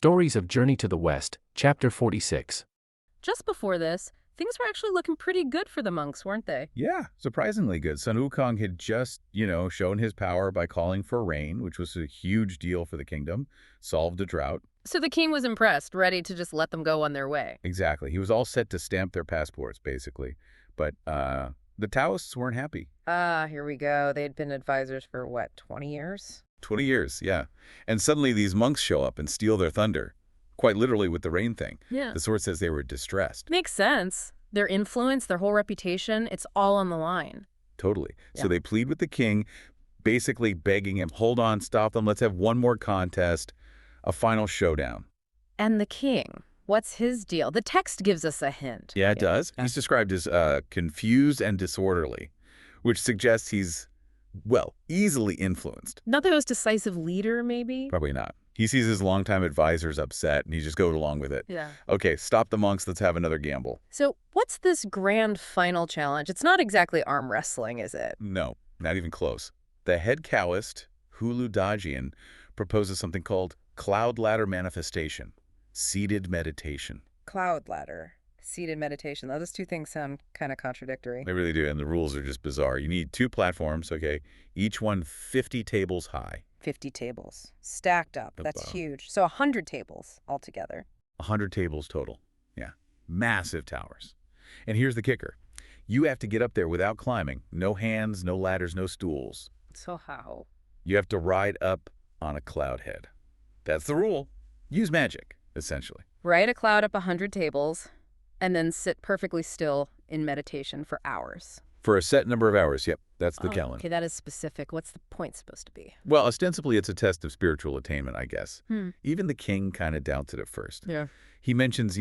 Stories of Journey to the West, Chapter 46. Just before this, things were actually looking pretty good for the monks, weren't they? Yeah, surprisingly good. Sun Wukong had just, shown his power by calling for rain, which was a huge deal for the kingdom, solved a drought. So the king was impressed, ready to just let them go on their way. Exactly. He was all set to stamp their passports, basically. But the Taoists weren't happy. Here we go. They had been advisors for, 20 years? 20 years, yeah. And suddenly these monks show up and steal their thunder, quite literally with the rain thing. Yeah. The source says they were distressed. Makes sense. Their influence, their whole reputation, it's all on the line. Totally. Yeah. So they plead with the king, basically begging him, hold on, stop them, let's have one more contest, a final showdown. And the king, what's his deal? The text gives us a hint. Yeah, it does. He's described as confused and disorderly, which suggests he's, easily influenced. Not the most decisive leader, maybe? Probably not. He sees his longtime advisors upset, and he just goes along with it. Yeah. Okay, stop the monks, let's have another gamble. So what's this grand final challenge? It's not exactly arm wrestling, is it? No, not even close. The head Taoist, Hulu Dajian, proposes something called cloud ladder manifestation, seated meditation. Cloud ladder, seated meditation. Those two things sound kind of contradictory. They really do, and the rules are just bizarre. You need 2 platforms, okay, each one 50 tables high. 50 tables stacked up. That's huge. So 100 tables altogether. 100 tables total. Yeah, massive towers. And here's the kicker. You have to get up there without climbing. No hands, no ladders, no stools. So how? You have to ride up on a cloud head. That's the rule. Use magic, essentially. Ride a cloud up 100 tables and then sit perfectly still in meditation for hours. For a set number of hours, yep, that's the calendar. Okay, that is specific. What's the point supposed to be? Well, ostensibly, it's a test of spiritual attainment, I guess. Hmm. Even the king kind of doubts it at first. Yeah. He mentions,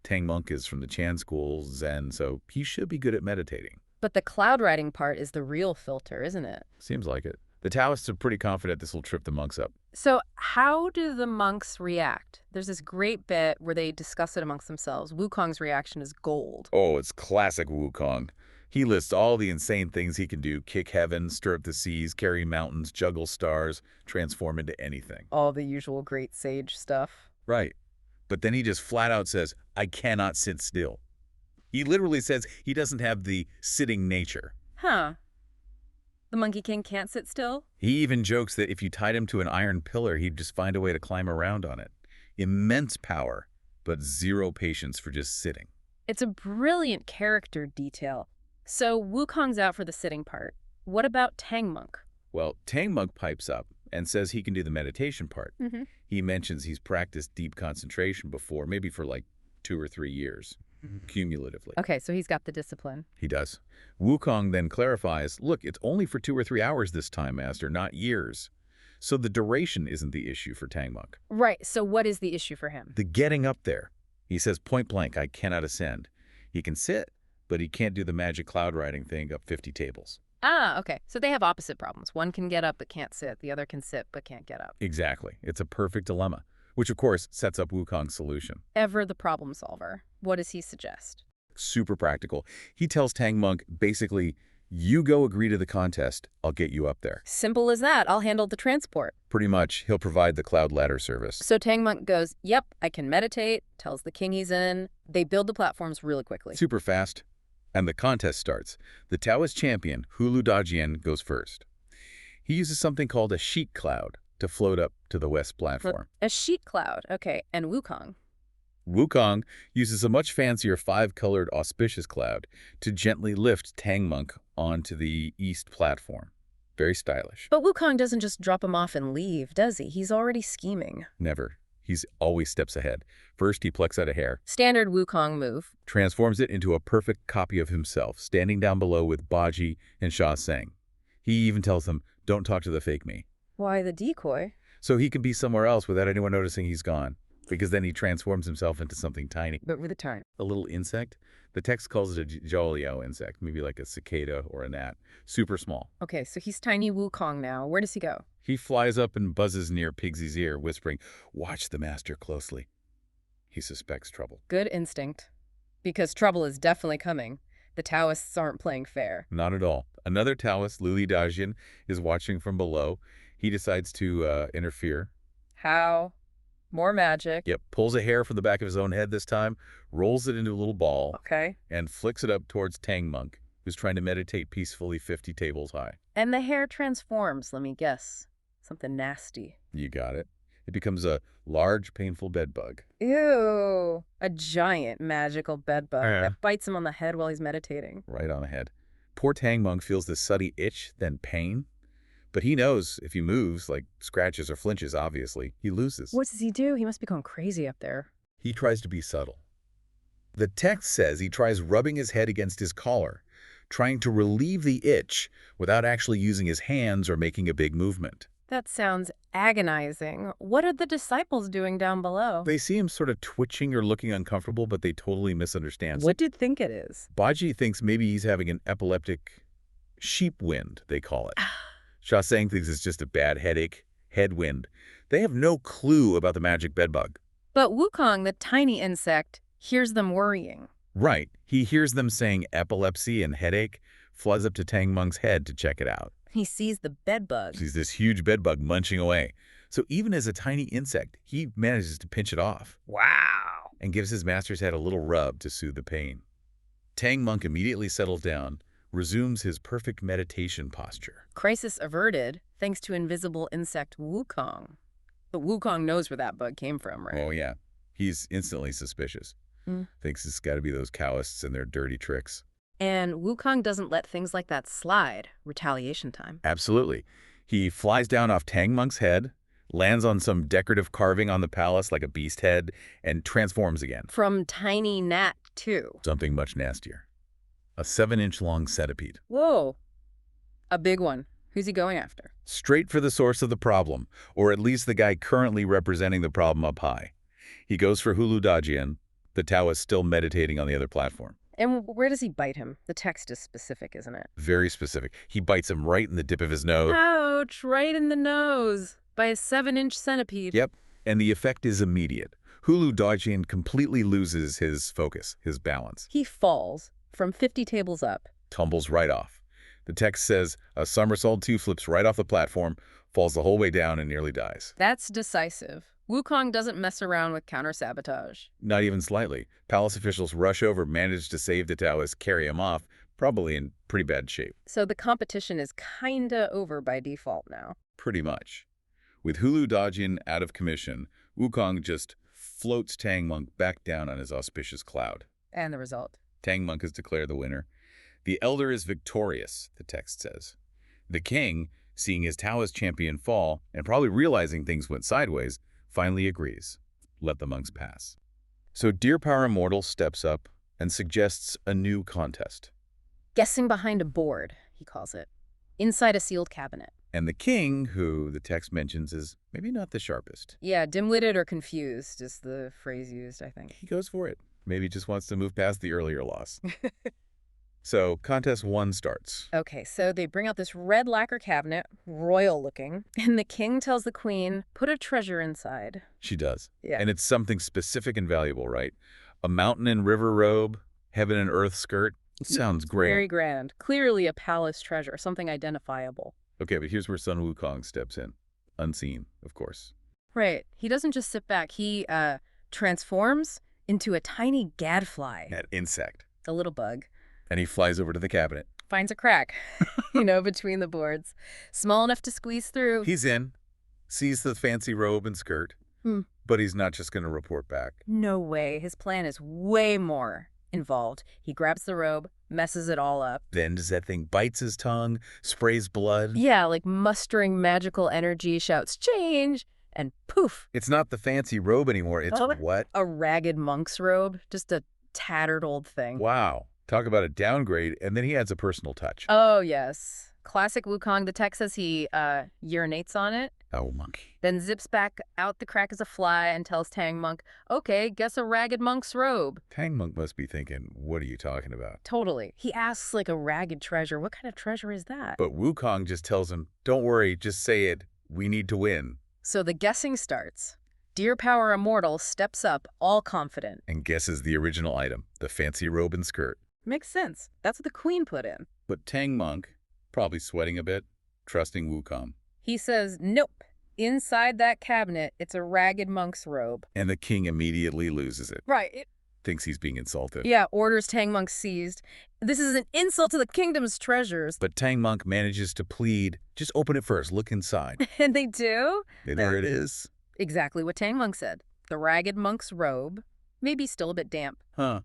Tang Monk is from the Chan school, Zen, so he should be good at meditating. But the cloud riding part is the real filter, isn't it? Seems like it. The Taoists are pretty confident this will trip the monks up. So how do the monks react? There's this great bit where they discuss it amongst themselves. Wukong's reaction is gold. Oh, it's classic Wukong. He lists all the insane things he can do: kick heaven, stir up the seas, carry mountains, juggle stars, transform into anything. All the usual great sage stuff. Right. But then he just flat out says, I cannot sit still. He literally says he doesn't have the sitting nature. Huh. The Monkey King can't sit still? He even jokes that if you tied him to an iron pillar, he'd just find a way to climb around on it. Immense power, but zero patience for just sitting. It's a brilliant character detail. So Wukong's out for the sitting part. What about Tang Monk? Well, Tang Monk pipes up and says he can do the meditation part. Mm-hmm. He mentions he's practiced deep concentration before, maybe for like 2 or 3 years, cumulatively. Okay, so he's got the discipline. He does. Wukong then clarifies, look, it's only for 2 or 3 hours this time, Master, not years. So the duration isn't the issue for Tang Monk. Right, so what is the issue for him? The getting up there. He says point blank, I cannot ascend. He can sit, but he can't do the magic cloud riding thing up 50 tables. Okay. So they have opposite problems. One can get up but can't sit. The other can sit but can't get up. Exactly. It's a perfect dilemma, which of course sets up Wukong's solution. Ever the problem solver. What does he suggest? Super practical. He tells Tang Monk, basically, you go agree to the contest, I'll get you up there. Simple as that. I'll handle the transport. Pretty much, he'll provide the cloud ladder service. So Tang Monk goes, yep, I can meditate, tells the king he's in. They build the platforms really quickly. Super fast. And the contest starts. The Taoist champion, Hulu Dajian, goes first. He uses something called a sheet cloud to float up to the west platform. A sheet cloud. Okay. And Wukong? Wukong uses a much fancier 5-colored auspicious cloud to gently lift Tang Monk onto the east platform. Very stylish. But Wukong doesn't just drop him off and leave, does he? He's already scheming. Never. He's always steps ahead. First, he plucks out a hair. Standard Wukong move. Transforms it into a perfect copy of himself, standing down below with Baji and Sha Seng. He even tells them, don't talk to the fake me. Why the decoy? So he can be somewhere else without anyone noticing he's gone. Because then he transforms himself into something tiny. But with a time. A little insect. The text calls it a Jiaoliao insect, maybe like a cicada or a gnat. Super small. Okay, so he's tiny Wukong now. Where does he go? He flies up and buzzes near Pigsy's ear, whispering, watch the master closely. He suspects trouble. Good instinct. Because trouble is definitely coming. The Taoists aren't playing fair. Not at all. Another Taoist, Luli Dajian, is watching from below. He decides to interfere. How? More magic. Yep, pulls a hair from the back of his own head this time, rolls it into a little ball, Okay. and flicks it up towards Tang Monk, who's trying to meditate peacefully 50 tables high. And the hair transforms, let me guess. Something nasty. You got it. It becomes a large, painful bedbug. Ew. A giant magical bedbug Yeah. that bites him on the head while he's meditating. Right on the head. Poor Tang Monk feels this sudden itch, then pain. But he knows if he moves, like scratches or flinches, obviously, he loses. What does he do? He must be going crazy up there. He tries to be subtle. The text says he tries rubbing his head against his collar, trying to relieve the itch without actually using his hands or making a big movement. That sounds agonizing. What are the disciples doing down below? They see him sort of twitching or looking uncomfortable, but they totally misunderstand. What do you think it is? Baji thinks maybe he's having an epileptic sheep wind, they call it. Shasang thinks it's just a bad headache, headwind. They have no clue about the magic bedbug. But Wukong, the tiny insect, hears them worrying. Right. He hears them saying epilepsy and headache, flies up to Tang Monk's head to check it out. He sees the bedbug. Sees this huge bedbug munching away. So even as a tiny insect, he manages to pinch it off. Wow. And gives his master's head a little rub to soothe the pain. Tang Monk immediately settles down, resumes his perfect meditation posture. Crisis averted, thanks to invisible insect Wukong. But Wukong knows where that bug came from, right? Oh, yeah. He's instantly suspicious. Mm. Thinks it's got to be those Taoists and their dirty tricks. And Wukong doesn't let things like that slide. Retaliation time. Absolutely. He flies down off Tang Monk's head, lands on some decorative carving on the palace like a beast head, and transforms again. From tiny gnat, too. Something much nastier. A 7-inch long centipede. Whoa. A big one. Who's he going after? Straight for the source of the problem, or at least the guy currently representing the problem up high. He goes for Hulu Dajian, the Taoist still meditating on the other platform. And where does he bite him? The text is specific, isn't it? Very specific. He bites him right in the dip of his nose. Ouch, right in the nose. By a 7-inch centipede. Yep, and the effect is immediate. Hulu Dajian completely loses his focus, his balance. He falls from 50 tables up. Tumbles right off. The text says a somersault 2 flips right off the platform, falls the whole way down, and nearly dies. That's decisive. Wukong doesn't mess around with counter-sabotage. Not even slightly. Palace officials rush over, manage to save the Taoists, carry him off, probably in pretty bad shape. So the competition is kinda over by default now. Pretty much. With Hulu Dajian out of commission, Wukong just floats Tang Monk back down on his auspicious cloud. And the result? Tang Monk is declared the winner. The elder is victorious, the text says. The king, seeing his Taoist champion fall and probably realizing things went sideways, finally agrees. Let the monks pass. So Deer Power Immortal steps up and suggests a new contest. Guessing behind a board, he calls it. Inside a sealed cabinet. And the king, who the text mentions is maybe not the sharpest. Yeah, dim-witted or confused is the phrase used, I think. He goes for it. Maybe just wants to move past the earlier loss. So contest 1 starts. Okay, so they bring out this red lacquer cabinet, royal looking, and the king tells the queen, put a treasure inside. She does. Yeah. And it's something specific and valuable, right? A mountain and river robe, heaven and earth skirt. Sounds great. Very grand. Clearly a palace treasure, something identifiable. Okay, but here's where Sun Wukong steps in. Unseen, of course. Right. He doesn't just sit back. He transforms into a tiny gadfly. That insect. A little bug. And he flies over to the cabinet. Finds a crack, between the boards. Small enough to squeeze through. He's in, sees the fancy robe and skirt, but he's not just going to report back. No way. His plan is way more involved. He grabs the robe, messes it all up. Then does that thing bites his tongue, sprays blood? Yeah, like mustering magical energy, shouts, change, and poof. It's not the fancy robe anymore. It's what? A ragged monk's robe. Just a tattered old thing. Wow. Talk about a downgrade, and then he adds a personal touch. Oh, yes. Classic Wukong. The text says he urinates on it. Oh, monkey. Then zips back out the crack as a fly and tells Tang Monk, okay, guess a ragged monk's robe. Tang Monk must be thinking, what are you talking about? Totally. He asks like a ragged treasure. What kind of treasure is that? But Wukong just tells him, don't worry, just say it. We need to win. So the guessing starts. Deer Power Immortal steps up, all confident. And guesses the original item, the fancy robe and skirt. Makes sense. That's what the queen put in. But Tang Monk, probably sweating a bit, trusting Wukong. He says, nope, Inside that cabinet, it's a ragged monk's robe. And the king immediately loses it. Right. Thinks he's being insulted. Yeah, orders Tang Monk seized. This is an insult to the kingdom's treasures. But Tang Monk manages to plead, just open it first, look inside. And they do? And there it is. Exactly what Tang Monk said. The ragged monk's robe, maybe still a bit damp. Huh.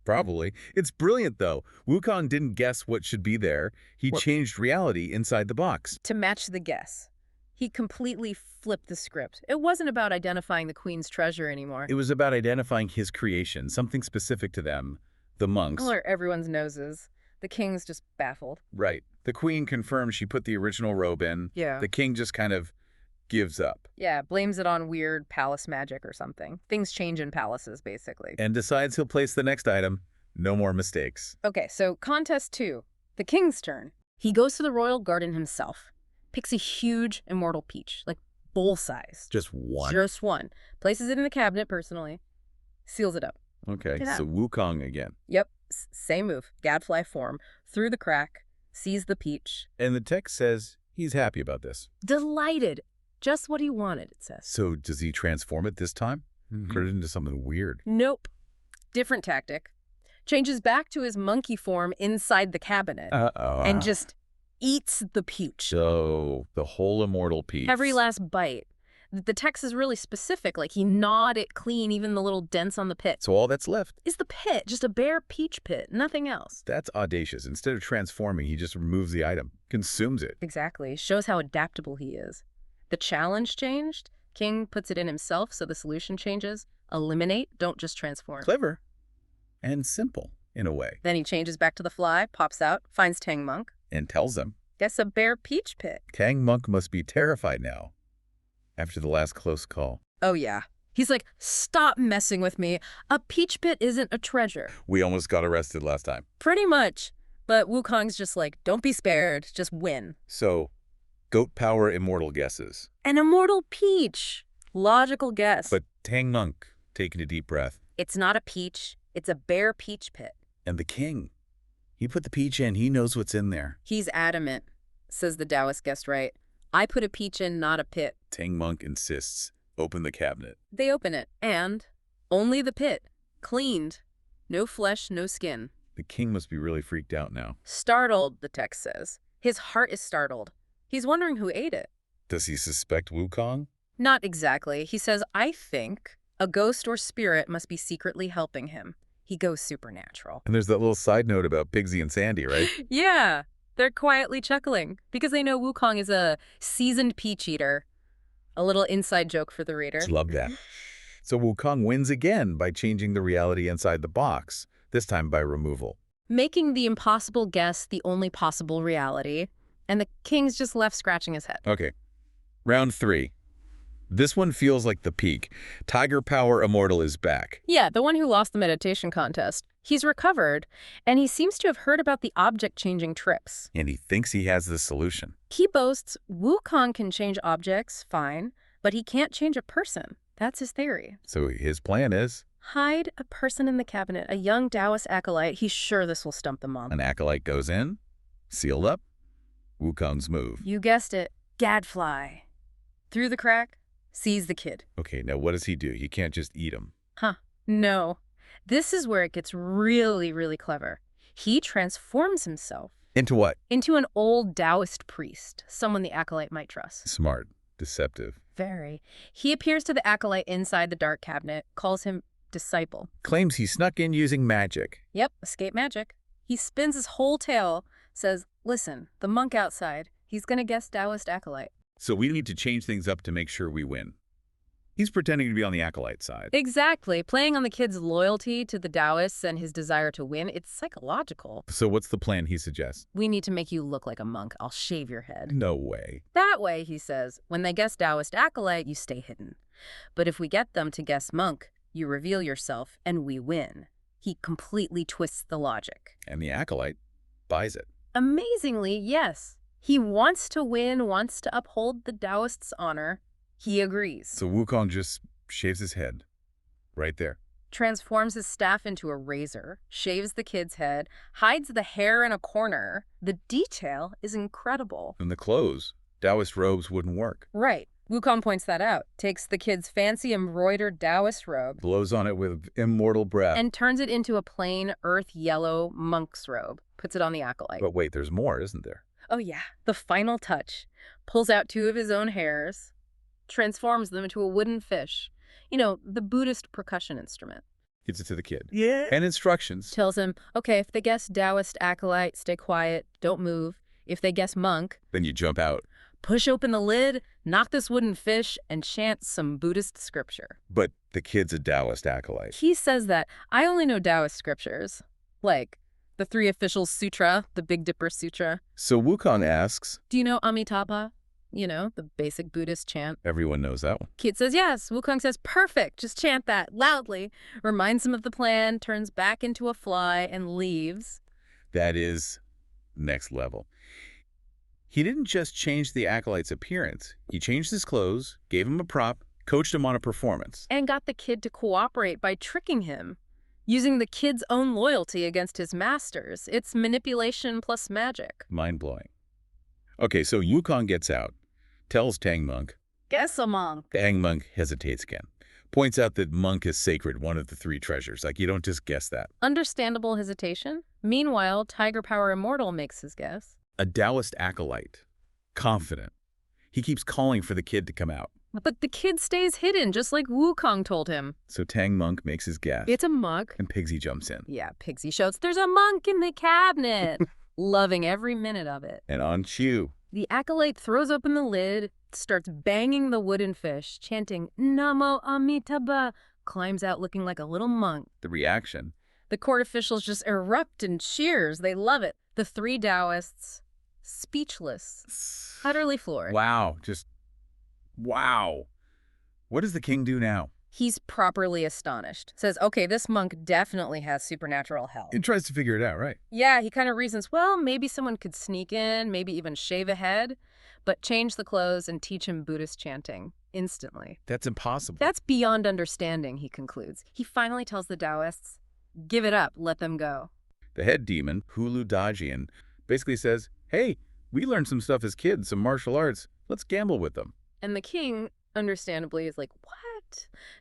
Probably. It's brilliant, though. Wukong didn't guess what should be there. He changed reality inside the box. To match the guess. He completely flipped the script. It wasn't about identifying the queen's treasure anymore. It was about identifying his creation, something specific to them, the monks. Or everyone's noses. The king's just baffled. Right. The queen confirms she put the original robe in. Yeah. The king just kind of gives up. Yeah, blames it on weird palace magic or something. Things change in palaces, basically. And decides he'll place the next item. No more mistakes. Okay, so contest 2. The king's turn. He goes to the royal garden himself. Picks a huge immortal peach, like bowl-sized. Just one. Just one. Places it in the cabinet personally. Seals it up. Okay, so Wukong again. Yep, same move. Gadfly form. Through the crack. Sees the peach. And the text says he's happy about this. Delighted. Just what he wanted, it says. So does he transform it this time? Turn it into something weird? Nope. Different tactic. Changes back to his monkey form inside the cabinet. And just eats the peach. So the whole immortal peach. Every last bite. The text is really specific, like he gnawed it clean, even the little dents on the pit. So all that's left is the pit, just a bare peach pit, nothing else. That's audacious. Instead of transforming, he just removes the item, consumes it. Exactly. Shows how adaptable he is. The challenge changed. King puts it in himself, so the solution changes. Eliminate, don't just transform. Clever. And simple, in a way. Then he changes back to the fly, pops out, finds Tang Monk. And tells them. Guess a bare peach pit. Tang Monk must be terrified now, after the last close call. Oh, yeah. He's like, stop messing with me. A peach pit isn't a treasure. We almost got arrested last time. Pretty much. But Wukong's just like, don't be spared, just win. So, goat power immortal guesses. An immortal peach. Logical guess. But Tang Monk, taking a deep breath. It's not a peach. It's a bare peach pit. And the king. He put the peach in. He knows what's in there. He's adamant, says the Taoist guest right. I put a peach in, not a pit. Tang Monk insists. Open the cabinet. They open it, and only the pit. Cleaned. No flesh, no skin. The king must be really freaked out now. Startled, the text says. His heart is startled. He's wondering who ate it. Does he suspect Wukong? Not exactly. He says, I think a ghost or spirit must be secretly helping him. He goes supernatural. And there's that little side note about Pigsy and Sandy, right? Yeah. They're quietly chuckling because they know Wukong is a seasoned peach eater. A little inside joke for the reader. Love that. So Wukong wins again by changing the reality inside the box, this time by removal. Making the impossible guess the only possible reality. And the king's just left scratching his head. Okay. Round 3. This one feels like the peak. Tiger Power Immortal is back. Yeah, the one who lost the meditation contest. He's recovered, and he seems to have heard about the object-changing trips. And he thinks he has the solution. He boasts Wukong can change objects, fine, but he can't change a person. That's his theory. So his plan is? Hide a person in the cabinet, a young Taoist acolyte. He's sure this will stump the mom. An acolyte goes in, sealed up, Wukong's move. You guessed it, gadfly. Through the crack, sees the kid. Okay, now what does he do? He can't just eat him. Huh, no. This is where it gets really, really clever. He transforms himself. Into what? Into an old Taoist priest, someone the acolyte might trust. Smart. Deceptive. Very. He appears to the acolyte inside the dark cabinet, calls him disciple. Claims he snuck in using magic. Yep, escape magic. He spins his whole tale, says, listen, the monk outside, he's gonna guess Taoist acolyte. So we need to change things up to make sure we win. He's pretending to be on the acolyte side. Exactly. Playing on the kid's loyalty to the Taoists and his desire to win, it's psychological. So what's the plan he suggests? We need to make you look like a monk. I'll shave your head. No way. That way, he says, when they guess Taoist acolyte, you stay hidden. But if we get them to guess monk, you reveal yourself and we win. He completely twists the logic. And the acolyte buys it. Amazingly, yes. He wants to win, wants to uphold the Taoists' honor. He agrees. So Wukong just shaves his head. Right there. Transforms his staff into a razor, shaves the kid's head, hides the hair in a corner. The detail is incredible. And the clothes. Taoist robes wouldn't work. Right. Wukong points that out, takes the kid's fancy embroidered Taoist robe, Blows on it with immortal breath. and turns it into a plain earth yellow monk's robe, puts it on the acolyte. But wait, there's more, isn't there? Oh yeah, the final touch. Pulls out 2 of his own hairs, transforms them into a wooden fish. You know, the Buddhist percussion instrument. Gives it to the kid. Yeah. And instructions. Tells him, okay, if they guess Taoist acolyte, stay quiet, don't move. If they guess monk, Then you jump out. push open the lid, knock this wooden fish, and chant some Buddhist scripture. But the kid's a Taoist acolyte. He says that, I only know Taoist scriptures, like the 3 Officials Sutra, the Big Dipper Sutra. So Wukong asks, Do you know Amitabha? You know, the basic Buddhist chant. everyone knows that one. Kid says yes. Wukong says, perfect, just chant that, loudly. Reminds him of the plan, turns back into a fly, and leaves. That is next level. He didn't just change the acolyte's appearance. He changed his clothes, gave him a prop, coached him on a performance. And got the kid to cooperate by tricking him, using the kid's own loyalty against his masters. It's manipulation plus magic. Mind-blowing. Okay, so Wukong gets out, tells Tang Monk. Guess a monk. Tang Monk hesitates again. Points out that monk is sacred, one of the 3 treasures. Like, you don't just guess that. Understandable hesitation. Meanwhile, Tiger Power Immortal makes his guess. A Taoist acolyte. Confident. He keeps calling for the kid to come out. But the kid stays hidden, just like Wukong told him. So Tang Monk makes his guess. It's a monk. And Pigsy jumps in. Yeah, Pigsy shouts, there's a monk in the cabinet. Loving every minute of it. And on cue. The acolyte throws open the lid, starts banging the wooden fish, chanting, Namo Amitabha, climbs out looking like a little monk. The reaction. The court officials just erupt in cheers. They love it. The 3 Taoists, speechless, utterly floored. Wow. Just, wow. What does the king do now? He's properly astonished. Says, okay, this monk definitely has supernatural help. He tries to figure it out, right? Yeah, he kind of reasons, well, maybe someone could sneak in, maybe even shave a head, but change the clothes and teach him Buddhist chanting instantly. That's impossible. That's beyond understanding, he concludes. He finally tells the Taoists, give it up, let them go. The head demon, Hulu Dajian, basically says, hey, we learned some stuff as kids, some martial arts. Let's gamble with them. And the king, understandably, is like, what?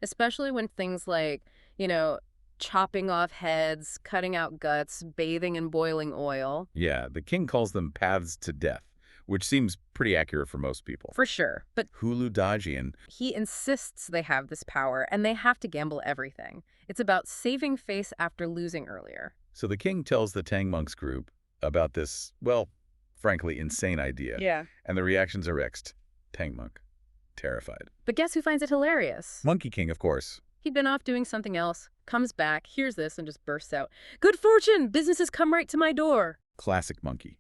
Especially when things like, you know, chopping off heads, cutting out guts, bathing in boiling oil. Yeah, the king calls them paths to death, which seems pretty accurate for most people. For sure. But Hulu Dajian, he insists they have this power, and they have to gamble everything. It's about saving face after losing earlier. so the king tells the Tang Monks group about this, well, frankly, insane idea. Yeah. And the reactions are mixed. Tang Monk, terrified. But guess who finds it hilarious? Monkey King, of course. He'd been off doing something else, comes back, hears this, and just bursts out, good fortune! Business has come right to my door. Classic Monkey.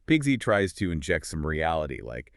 Pigsy tries to inject some reality, like,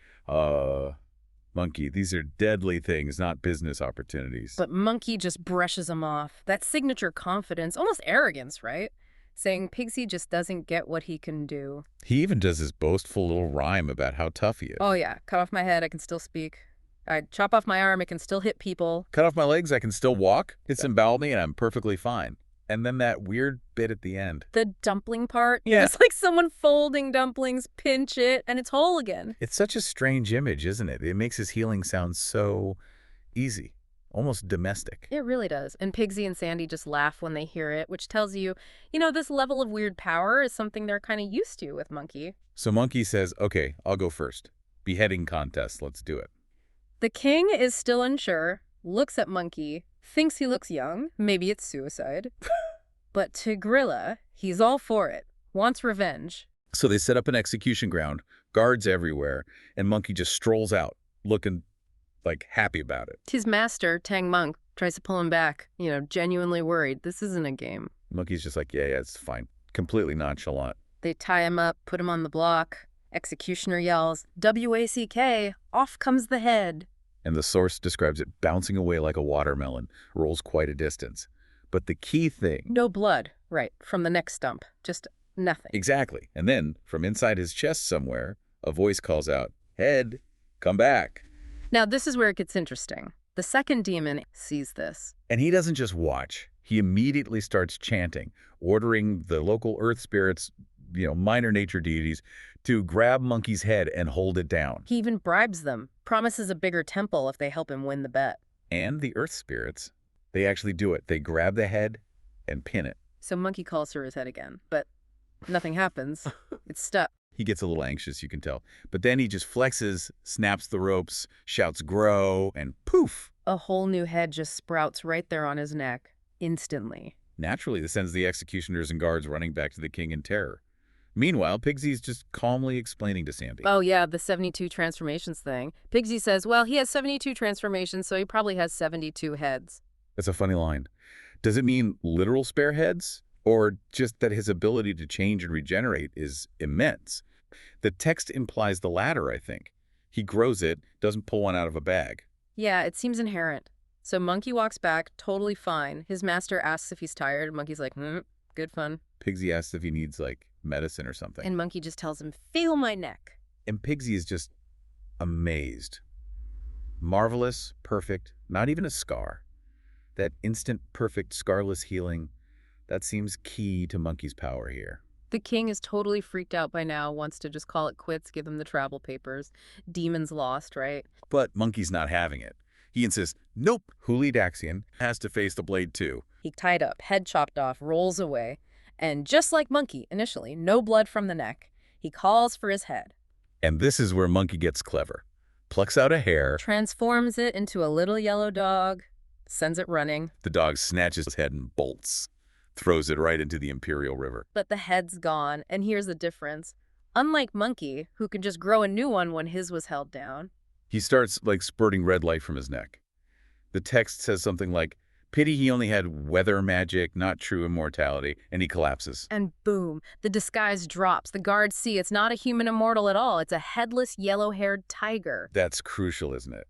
Monkey, these are deadly things, not business opportunities. But Monkey just brushes him off. That signature confidence, almost arrogance, right? Saying Pigsy just doesn't get what he can do. He even does this boastful little rhyme about how tough he is. Oh yeah, cut off my head, I can still speak. I chop off my arm, it can still hit people. Cut off my legs, I can still walk. Disembowel me, and I'm perfectly fine. And then that weird bit at the end. The dumpling part? Yeah. It's like someone folding dumplings, pinch it, and it's whole again. It's such a strange image, isn't it? It makes his healing sound so easy, almost domestic. It really does. And Pigsy and Sandy just laugh when they hear it, which tells you, you know, this level of weird power is something they're kind of used to with Monkey. So Monkey says, okay, I'll go first. Beheading contest, let's do it. The king is still unsure, looks at Monkey, thinks he looks young, maybe it's suicide. But to Gorilla, he's all for it, wants revenge. So they set up an execution ground, guards everywhere, and Monkey just strolls out, looking, like, happy about it. His master, Tang Monk, tries to pull him back, you know, genuinely worried. This isn't a game. Monkey's just like, yeah, it's fine. Completely nonchalant. They tie him up, put him on the block. Executioner yells, W-A-C-K, off comes the head. And the source describes it bouncing away like a watermelon, rolls quite a distance. But the key thing... No blood, right, from the neck stump. Just nothing. Exactly. And then, from inside his chest somewhere, a voice calls out, head, come back. Now, this is where it gets interesting. The second demon sees this. And he doesn't just watch. He immediately starts chanting, ordering the local earth spirits, minor nature deities to grab Monkey's head and hold it down. He even bribes them, promises a bigger temple if they help him win the bet. And the earth spirits, they actually do it. They grab the head and pin it. So Monkey calls for his head again, but nothing happens. It's stuck. He gets a little anxious, you can tell. But then he just flexes, snaps the ropes, shouts grow, and poof! A whole new head just sprouts right there on his neck, instantly. Naturally, this sends the executioners and guards running back to the king in terror. Meanwhile, Pigsy's just calmly explaining to Sandy. Oh yeah, the 72 transformations thing. Pigsy says, well, he has 72 transformations, so he probably has 72 heads. That's a funny line. Does it mean literal spare heads? Or just that his ability to change and regenerate is immense? The text implies the latter, I think. He grows it, doesn't pull one out of a bag. Yeah, it seems inherent. So Monkey walks back, totally fine. His master asks if he's tired. Monkey's like, good fun. Pigsy asks if he needs, medicine or something. And Monkey just tells him, feel my neck. And Pigsy is just amazed. Marvelous, perfect, not even a scar. That instant, perfect, scarless healing, that seems key to Monkey's power here. The king is totally freaked out by now, wants to just call it quits, give them the travel papers. Demon's lost, right? But Monkey's not having it. He insists, nope, Huli Daxian has to face the blade too. He tied up, head chopped off, rolls away. And just like Monkey, initially, no blood from the neck. He calls for his head. And this is where Monkey gets clever. Plucks out a hair. Transforms it into a little yellow dog. Sends it running. The dog snatches his head and bolts. Throws it right into the Imperial River. But the head's gone, and here's the difference. Unlike Monkey, who could just grow a new one when his was held down. He starts, spurting red light from his neck. The text says something like, pity he only had weather magic, not true immortality, and he collapses. And boom, the disguise drops. The guards see it's not a human immortal at all. It's a headless, yellow-haired tiger. That's crucial, isn't it?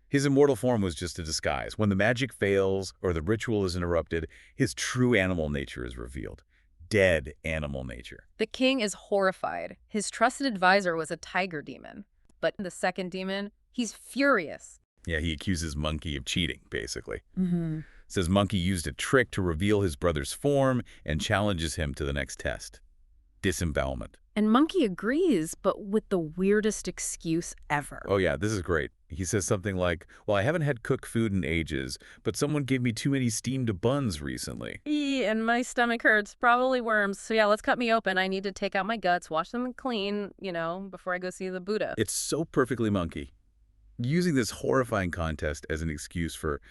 His immortal form was just a disguise. When the magic fails or the ritual is interrupted, his true animal nature is revealed. Dead animal nature. The king is horrified. His trusted advisor was a tiger demon. But the second demon, he's furious. Yeah, he accuses Monkey of cheating, basically. Mm-hmm. Says Monkey used a trick to reveal his brother's form and challenges him to the next test. Disembowelment. And Monkey agrees, but with the weirdest excuse ever. Oh yeah, this is great. He says something like, well, I haven't had cooked food in ages, but someone gave me too many steamed buns recently. And my stomach hurts, probably worms. So yeah, let's cut me open. I need to take out my guts, wash them clean, before I go see the Buddha. It's so perfectly Monkey. Using this horrifying contest as an excuse for,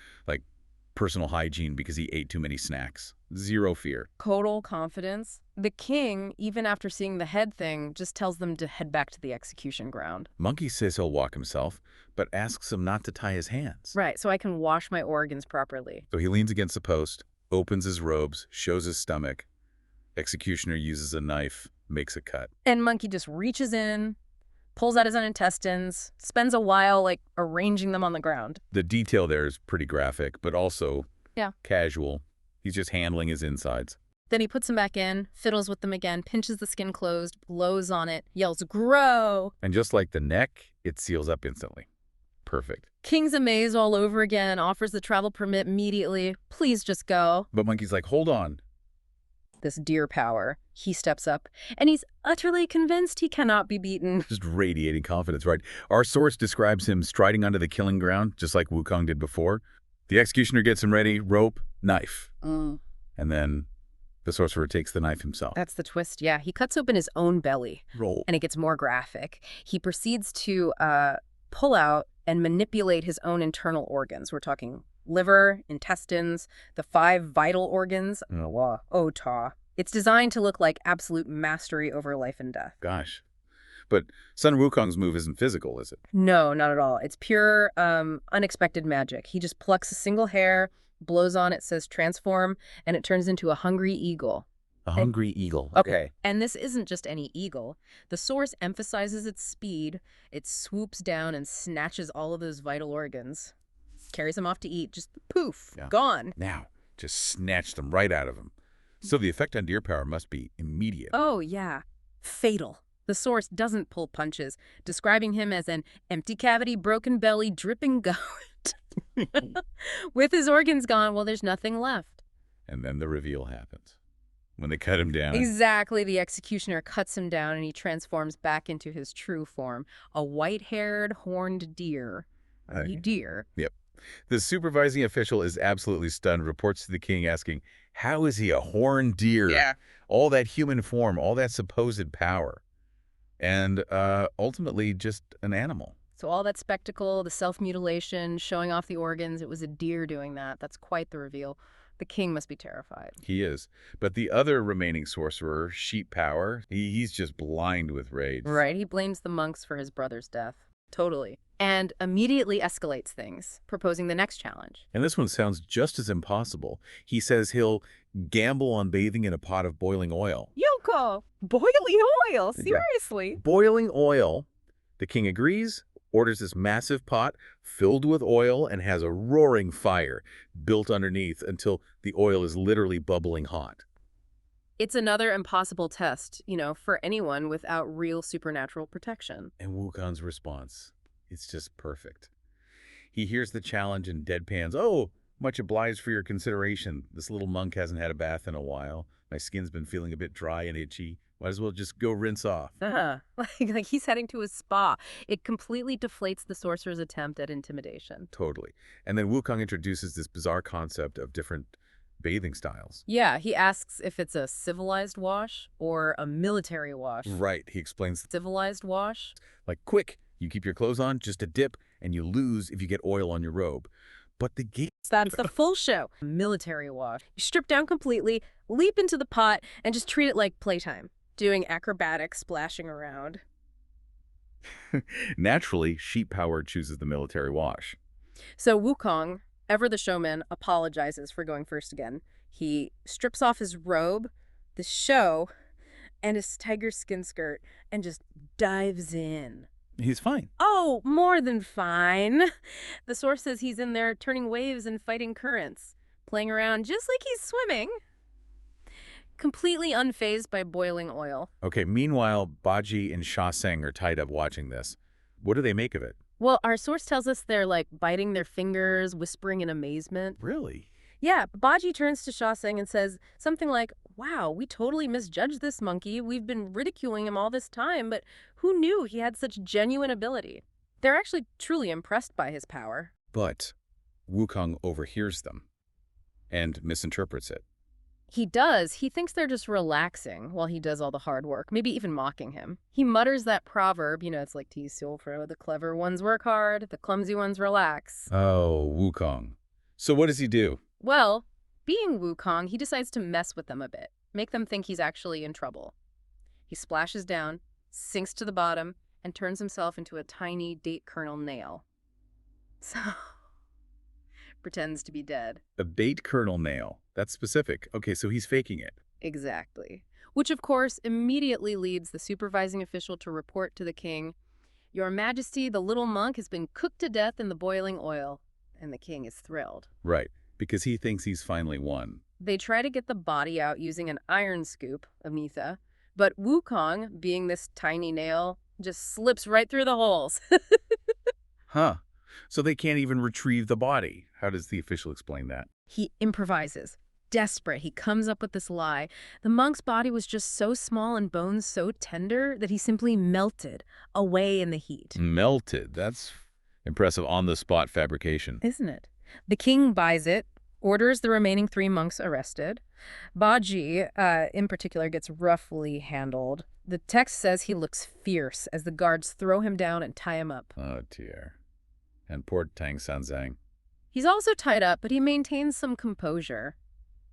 personal hygiene because he ate too many snacks. Zero fear. Total confidence. The king, even after seeing the head thing, just tells them to head back to the execution ground. Monkey says he'll walk himself, but asks him not to tie his hands. Right, so I can wash my organs properly. So he leans against the post, opens his robes, shows his stomach. Executioner uses a knife, makes a cut. And Monkey just reaches in, pulls out his own intestines, spends a while, arranging them on the ground. The detail there is pretty graphic, but also casual. He's just handling his insides. Then he puts them back in, fiddles with them again, pinches the skin closed, blows on it, yells, grow! And just like the neck, it seals up instantly. Perfect. King's amazed all over again, offers the travel permit immediately. Please just go. But Monkey's like, hold on. This deer power. He steps up, and he's utterly convinced he cannot be beaten. Just radiating confidence, right? Our source describes him striding onto the killing ground, just like Wukong did before. The executioner gets him ready, rope, knife. And then the sorcerer takes the knife himself. That's the twist, yeah. He cuts open his own belly. Roll. And it gets more graphic. He proceeds to pull out and manipulate his own internal organs. We're talking liver, intestines, the 5 vital organs. Ota. It's designed to look like absolute mastery over life and death. Gosh. But Sun Wukong's move isn't physical, is it? No, not at all. It's pure, unexpected magic. He just plucks a single hair, blows on it, says transform, and it turns into a hungry eagle. A hungry eagle. Okay. And this isn't just any eagle. The source emphasizes its speed. It swoops down and snatches all of those vital organs. Carries them off to eat. Just poof, gone. Now, just snatch them right out of him. So the effect on deer power must be immediate. Oh, yeah. Fatal. The source doesn't pull punches, describing him as an empty cavity, broken belly, dripping goat. With his organs gone, well, there's nothing left. And then the reveal happens. when they cut him down. Exactly. The executioner cuts him down and he transforms back into his true form, a white-haired horned deer. Deer. Yep. The supervising official is absolutely stunned, reports to the king asking, how is he a horned deer? Yeah. All that human form, all that supposed power. And ultimately just an animal. So all that spectacle, the self-mutilation, showing off the organs, it was a deer doing that. That's quite the reveal. The king must be terrified. He is. But the other remaining sorcerer, Sheep Power, he's just blind with rage. Right. He blames the monks for his brother's death. Totally. And immediately escalates things, proposing the next challenge. And this one sounds just as impossible. He says he'll gamble on bathing in a pot of boiling oil. Yoko! Boiling oil? Seriously? Boiling oil. The king agrees, orders this massive pot filled with oil and has a roaring fire built underneath until the oil is literally bubbling hot. It's another impossible test, for anyone without real supernatural protection. And Wukong's response, it's just perfect. He hears the challenge and deadpans, oh, much obliged for your consideration. This little monk hasn't had a bath in a while. My skin's been feeling a bit dry and itchy. Might as well just go rinse off. Like he's heading to a spa. It completely deflates the sorcerer's attempt at intimidation. Totally. And then Wukong introduces this bizarre concept of different bathing styles. Yeah, he asks if it's a civilized wash or a military wash. Right, he explains. Civilized wash? Like, quick, you keep your clothes on, just a dip, and you lose if you get oil on your robe. But the game... That's the full show. Military wash. You strip down completely, leap into the pot, and just treat it like playtime. Doing acrobatics, splashing around. Naturally, Sheep Power chooses the military wash. So Wukong, ever the showman, apologizes for going first again. He strips off his robe, the show, and his tiger skin skirt, and just dives in. He's fine. Oh, more than fine. The source says he's in there turning waves and fighting currents, playing around just like he's swimming. Completely unfazed by boiling oil. Okay, meanwhile, Baji and Sha Seng are tied up watching this. What do they make of it? Well, our source tells us they're like biting their fingers, whispering in amazement. Really? Yeah, Baji turns to Sha Seng and says something like, wow, we totally misjudged this monkey. We've been ridiculing him all this time, but who knew he had such genuine ability? They're actually truly impressed by his power. But Wukong overhears them and misinterprets it. He does. He thinks they're just relaxing while he does all the hard work, maybe even mocking him. He mutters that proverb, it's like for the clever ones work hard, the clumsy ones relax. Oh, Wukong. So what does he do? Well, being Wukong, he decides to mess with them a bit, make them think he's actually in trouble. He splashes down, sinks to the bottom, and turns himself into a tiny date kernel nail. So... pretends to be dead. A date kernel nail. That's specific. Okay, so he's faking it. Exactly. Which, of course, immediately leads the supervising official to report to the king, Your Majesty, the little monk has been cooked to death in the boiling oil. And the king is thrilled. Right, because he thinks he's finally won. They try to get the body out using an iron scoop, Amitha, but Wukong, being this tiny nail, just slips right through the holes. Huh. So they can't even retrieve the body. How does the official explain that? He improvises. Desperate, he comes up with this lie. The monk's body was just so small and bones so tender that he simply melted away in the heat. Melted. That's impressive on-the-spot fabrication. Isn't it? The king buys it, orders the remaining 3 monks arrested. Baji, in particular, gets roughly handled. The text says he looks fierce as the guards throw him down and tie him up. Oh, dear. And poor Tang Sanzang. He's also tied up, but he maintains some composure.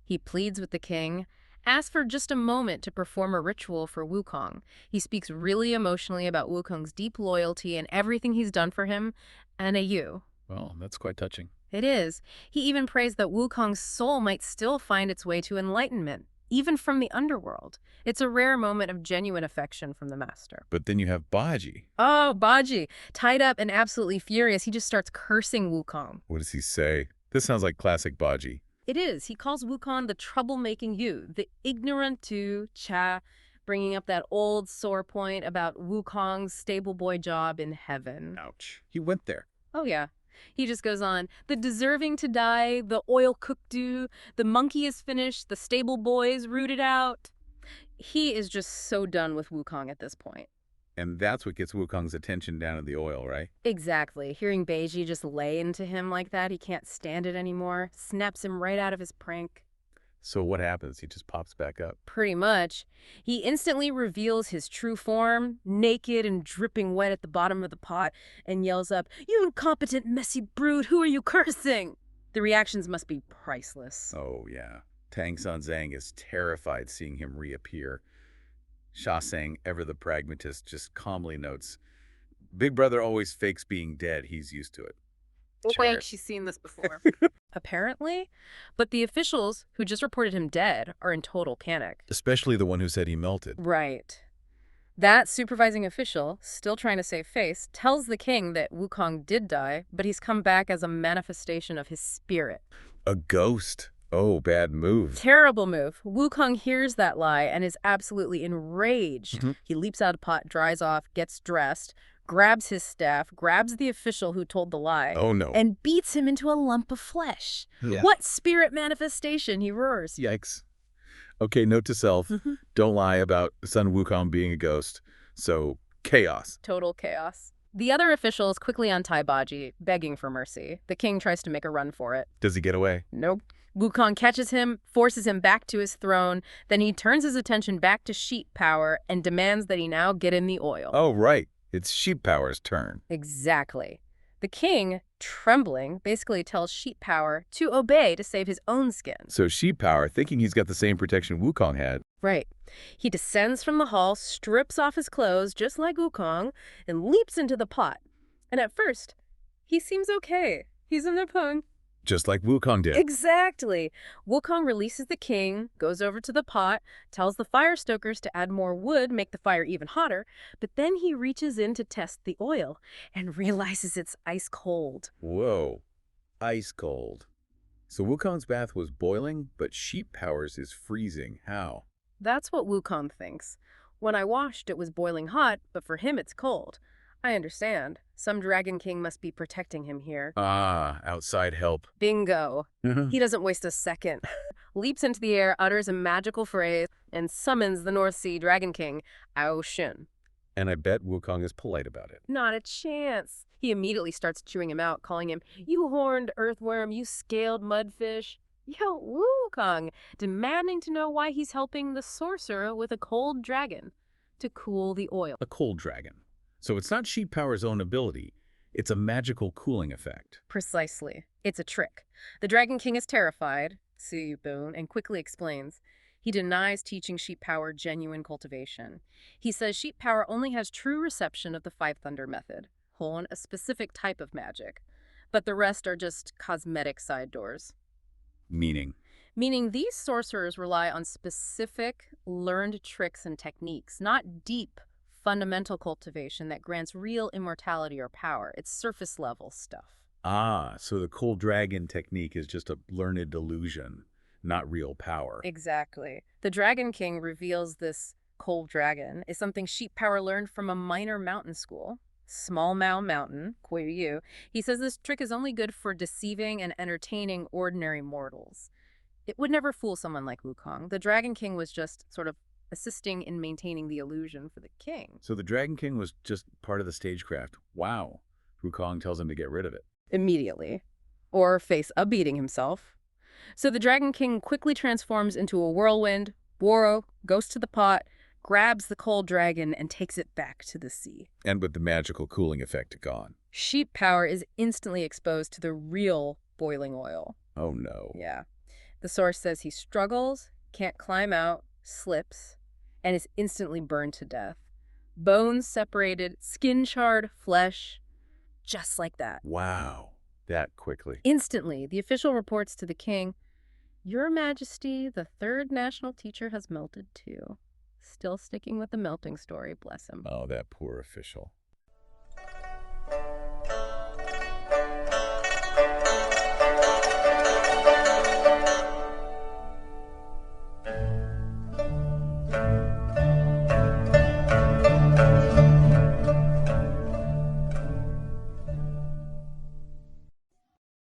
He pleads with the king, asks for just a moment to perform a ritual for Wukong. He speaks really emotionally about Wukong's deep loyalty and everything he's done for him and Ayu. Well, that's quite touching. It is. He even prays that Wukong's soul might still find its way to enlightenment, even from the underworld. It's a rare moment of genuine affection from the master. But then you have Baji. Oh, Baji. Tied up and absolutely furious, he just starts cursing Wukong. What does he say? This sounds like classic Baji. It is. He calls Wukong the troublemaking you, the ignorant to cha, bringing up that old sore point about Wukong's stable boy job in heaven. Ouch. He went there. Oh, yeah. He just goes on, the deserving to die, the oil cooked do, the monkey is finished, the stable boys rooted out. He is just so done with Wukong at this point. And that's what gets Wukong's attention down to the oil, right? Exactly. Hearing Beiji just lay into him like that, he can't stand it anymore. Snaps him right out of his prank. So what happens? He just pops back up. Pretty much. He instantly reveals his true form, naked and dripping wet at the bottom of the pot, and yells up, "You incompetent, messy brood, who are you cursing?" The reactions must be priceless. Oh, yeah. Tang Sanzang is terrified seeing him reappear. Sha Sang, ever the pragmatist, just calmly notes, Big Brother always fakes being dead. He's used to it. Wait, she's seen this before. Apparently. But the officials who just reported him dead are in total panic. Especially the one who said he melted. Right. That supervising official, still trying to save face, tells the king that Wukong did die, but he's come back as a manifestation of his spirit. A ghost. Oh, bad move. Terrible move. Wukong hears that lie and is absolutely enraged. He leaps out of the pot, dries off, gets dressed, grabs his staff, grabs the official who told the lie, Oh, no. and beats him into a lump of flesh. Yeah. What spirit manifestation, he roars. Yikes. Okay, note to self, don't lie about Sun Wukong being a ghost. So, chaos. Total chaos. The other officials quickly untie Baji, begging for mercy. The king tries to make a run for it. Does he get away? Nope. Wukong catches him, forces him back to his throne, then he turns his attention back to sheep power and demands that he now get in the oil. Oh, right. It's Sheep Power's turn. Exactly. The king, trembling, basically tells Sheep Power to obey to save his own skin. So Sheep Power, thinking he's got the same protection Wukong had. Right. He descends from the hall, strips off his clothes, just like Wukong, and leaps into the pot. And at first, he seems okay. He's in the pung. Just like Wukong did. Exactly. Wukong releases the king, goes over to the pot, tells the fire stokers to add more wood, make the fire even hotter, but then he reaches in to test the oil and realizes it's ice cold. Whoa. Ice cold. So Wukong's bath was boiling, but Sheep Power's is freezing. How? That's what Wukong thinks. When I washed, it was boiling hot, but for him it's cold. I understand. Some Dragon King must be protecting him here. Ah, outside help. Bingo. He doesn't waste a second. Leaps into the air, utters a magical phrase, and summons the North Sea Dragon King, Ao Shun. And I bet Wukong is polite about it. Not a chance. He immediately starts chewing him out, calling him, "You horned earthworm, you scaled mudfish." Yo, Wukong, demanding to know why he's helping the sorcerer with a cold dragon to cool the oil. A cold dragon. So it's not Sheep Power's own ability. It's a magical cooling effect. Precisely. It's a trick. The Dragon King is terrified, Su Boon, and quickly explains. He denies teaching Sheep Power genuine cultivation. He says Sheep Power only has true reception of the Five Thunder method, Hon, a specific type of magic. But the rest are just cosmetic side doors. Meaning? Meaning these sorcerers rely on specific, learned tricks and techniques, not deep, fundamental cultivation that grants real immortality or power. It's surface-level stuff. Ah, so the cold dragon technique is just a learned illusion, not real power. Exactly. The Dragon King reveals this cold dragon is something Sheep Power learned from a minor mountain school, Small Mao Mountain, Kuiyu. He says this trick is only good for deceiving and entertaining ordinary mortals. It would never fool someone like Wukong. The Dragon King was just sort of assisting in maintaining the illusion for the king. So the Dragon King was just part of the stagecraft. Wow. Wukong tells him to get rid of it. Immediately. Or face a beating himself. So the Dragon King quickly transforms into a whirlwind, Woro goes to the pot, grabs the cold dragon, and takes it back to the sea. And with the magical cooling effect gone. Sheep Power is instantly exposed to the real boiling oil. Oh no. Yeah. The source says he struggles, can't climb out, slips, and is instantly burned to death. Bones separated, skin charred, flesh, just like that. Wow. That quickly. Instantly, the official reports to the king, "Your Majesty, the third national teacher has melted too." Still sticking with the melting story, bless him. Oh, that poor official.